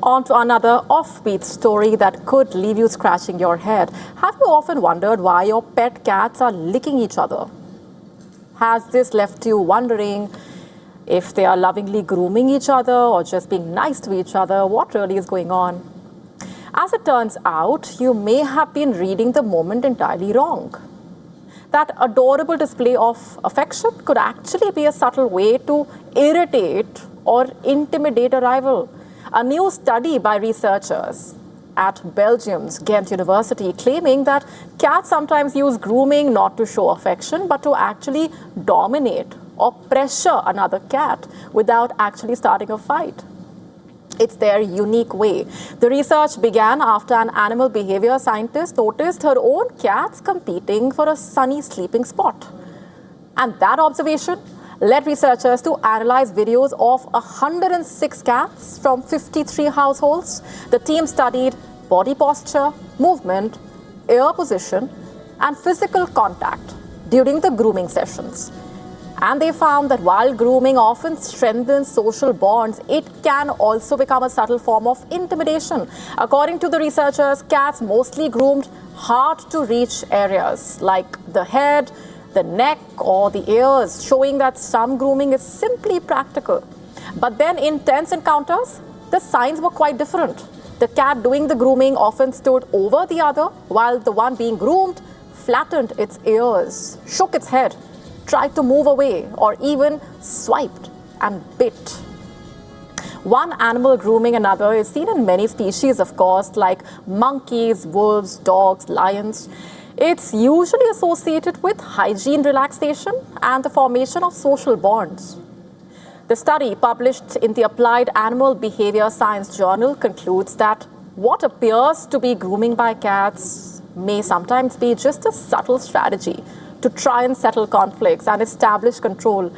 On to another offbeat story that could leave you scratching your head. Have you often wondered why your pet cats are licking each other? Has this left you wondering if they are lovingly grooming each other or just being nice to each other? What really is going on? As it turns out, you may have been reading the moment entirely wrong. That adorable display of affection could actually be a subtle way to irritate or intimidate a rival. A new study by researchers at Belgium's Ghent University claiming that cats sometimes use grooming not to show affection but to actually dominate or pressure another cat without actually starting a fight. It's their unique way. The research began after an animal behavior scientist noticed her own cats competing for a sunny sleeping spot. And that observation led researchers to analyze videos of 106 cats from 53 households. The team studied body posture, movement, ear position, and physical contact during the grooming sessions. And they found that while grooming often strengthens social bonds, it can also become a subtle form of intimidation. According to the researchers, cats mostly groomed hard-to-reach areas like the head, the neck, or the ears, showing that some grooming is simply practical. But then in tense encounters, the signs were quite different. The cat doing the grooming often stood over the other, while the one being groomed flattened its ears, shook its head, tried to move away, or even swiped and bit. One animal grooming another is seen in many species, of course, like monkeys, wolves, dogs, lions. It's usually associated with hygiene, relaxation, and the formation of social bonds. The study, published in the Applied Animal Behavior Science Journal, concludes that what appears to be grooming by cats may sometimes be just a subtle strategy to try and settle conflicts and establish control,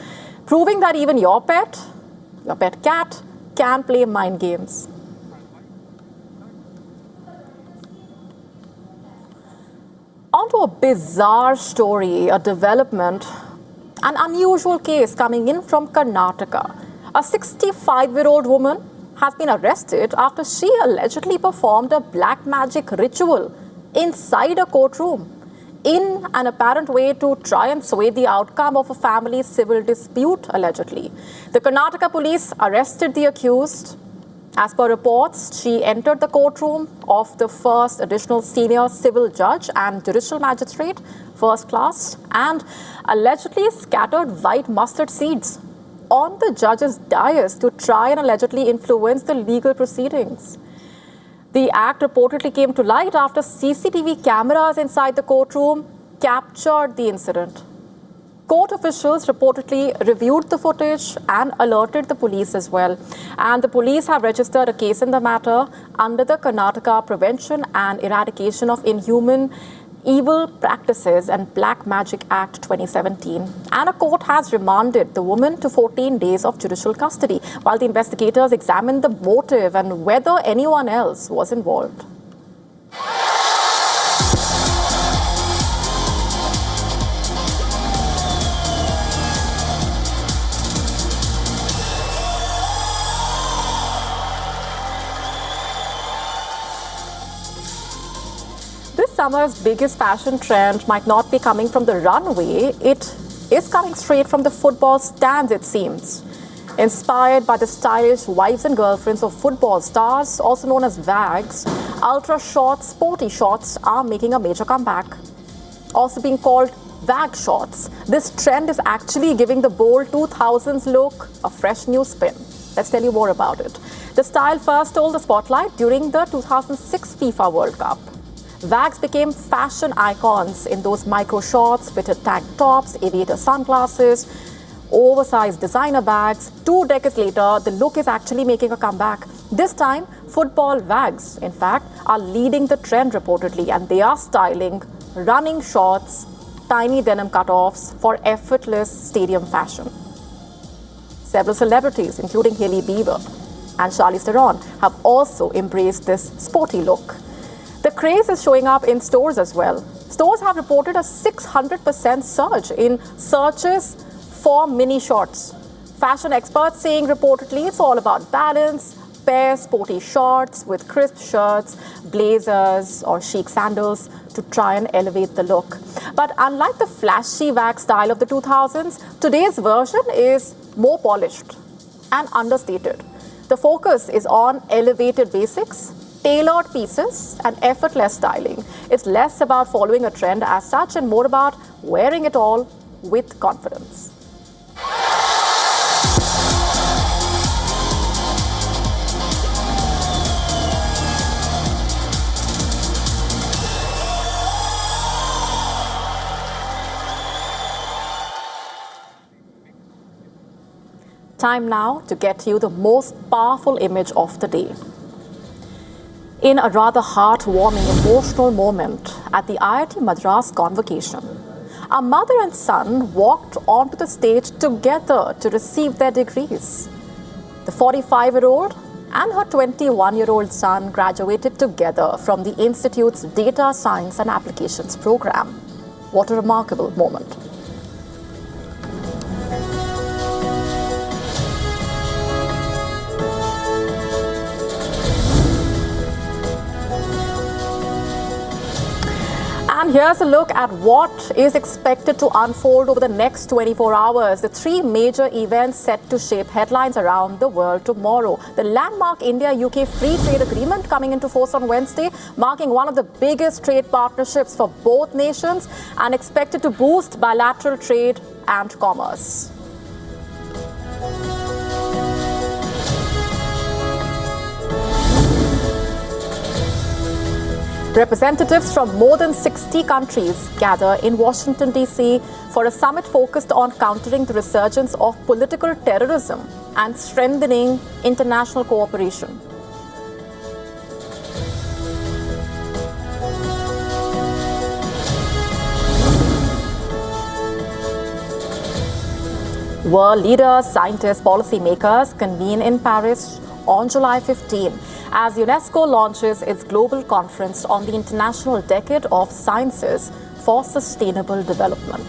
proving that even your pet cat, can play mind games. Onto a bizarre story, a development, an unusual case coming in from Karnataka. A 65-year-old woman has been arrested after she allegedly performed a black magic ritual inside a courtroom in an apparent way to try and sway the outcome of a family civil dispute, allegedly. The Karnataka police arrested the accused. As per reports, she entered the courtroom of the first additional senior civil judge and judicial magistrate, first class, and allegedly scattered white mustard seeds on the judge's dais to try and allegedly influence the legal proceedings. The act reportedly came to light after CCTV cameras inside the courtroom captured the incident. Court officials reportedly reviewed the footage and alerted the police as well. And the police have registered a case in the matter under the Karnataka Prevention and Eradication of Inhuman Evil Practices and Black Magic Act 2017. And a court has remanded the woman to 14 days of judicial custody while the investigators examine the motive and whether anyone else was involved. This summer's biggest fashion trend might not be coming from the runway, it is coming straight from the football stands, it seems. Inspired by the stylish wives and girlfriends of football stars, also known as WAGs, ultra-short, sporty shorts are making a major comeback. Also being called WAG shorts, this trend is actually giving the bold 2000s look a fresh new spin. Let's tell you more about it. The style first stole the spotlight during the 2006 FIFA World Cup. WAGs became fashion icons in those micro shorts, fitted tank tops, aviator sunglasses, oversized designer bags. 2 decades later, the look is actually making a comeback. This time, football WAGs, in fact, are leading the trend reportedly, and they are styling running shorts, tiny denim cutoffs for effortless stadium fashion. Several celebrities, including Hailey Bieber and Charlize Theron, have also embraced this sporty look. The craze is showing up in stores as well. Stores have reported a 600% surge in searches for mini shorts. Fashion experts saying reportedly it's all about balance. Pair sporty shorts with crisp shirts, blazers or chic sandals to try and elevate the look. But unlike the flashy wax style of the 2000s, today's version is more polished and understated. The focus is on elevated basics, tailored pieces and effortless styling. It's less about following a trend as such and more about wearing it all with confidence. Time now to get you the most powerful image of the day. In a rather heartwarming, emotional moment at the IIT Madras convocation, a mother and son walked onto the stage together to receive their degrees. The 45-year-old and her 21-year-old son graduated together from the Institute's Data Science and Applications program. What a remarkable moment. And here's a look at what is expected to unfold over the next 24 hours. The three major events set to shape headlines around the world tomorrow. The landmark India-UK Free Trade Agreement coming into force on Wednesday, marking one of the biggest trade partnerships for both nations and expected to boost bilateral trade and commerce. Representatives from more than 60 countries gather in Washington, D.C. for a summit focused on countering the resurgence of political terrorism and strengthening international cooperation. World leaders, scientists, policymakers convene in Paris on July 15 as UNESCO launches its global conference on the International Decade of Sciences for Sustainable Development.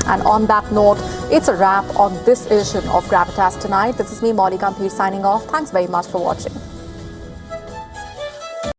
And on that note, it's a wrap on this edition of Gravitas Tonight. This is me, Molly Gambhir, signing off. Thanks very much for watching.